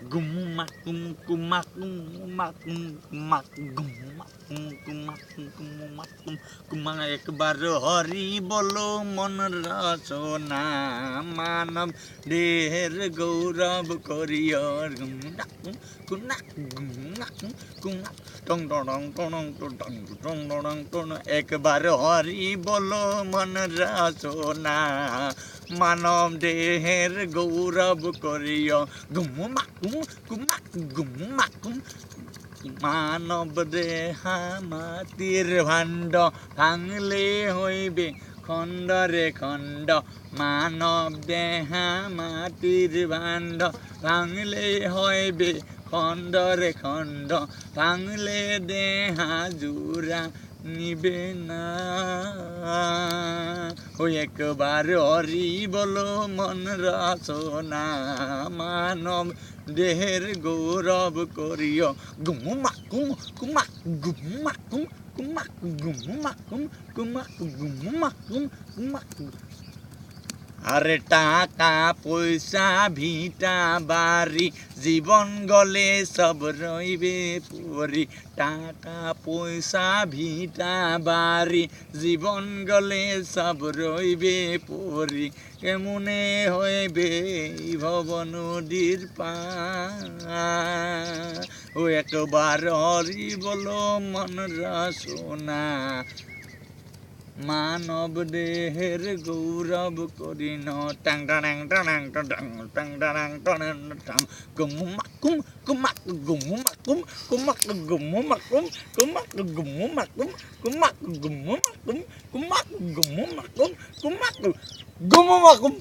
Gumakum kumakum kumakum kumakum kumakum kumakum Kumar একবার হরি বলো মন রচনা মানব দেহের গৌরব করিয় একবার হরি বলো মন রচনা মানব দেহের গৌরব করিয় গুমাকুম মানব দেহা মাটির ভাণ্ড ভাঙলে হইবে খণ্ড রে খণ্ড মানব দেহা মাটির ভাণ্ড ভাঙলে হইবে খণ্ড রে খণ্ড ভাঙলে দেহা জুড়া নিবে না ওই একবার হরি বলো মন রচনা মানব দেহের গৌরব করিও গুমাকুম কুমাক গুমাকুম কুমাক গুমাকুম কুমাক গুমাকুম কুমাক আরে টাকা পয়সা ভিটা বাড়ি জীবন গলে সব রইবে পরি টাকা পয়সা ভিটা বাড়ি জীবন গলে সব রইবে পরি কেমনে হইবে ভব নদীর পার ও একবার হরি বলো মন রচনা মানব দেহের গৌরব করিন টাং টাং টাং টাং টাং টাং টাং টাং গুমাকুম কুমাক গুমাকুম কুমাক গুমাকুম কুমাক গুমাকুম কুমাক গুমাকুম কুমাক গুমাকুম কুমাক গুমাকুম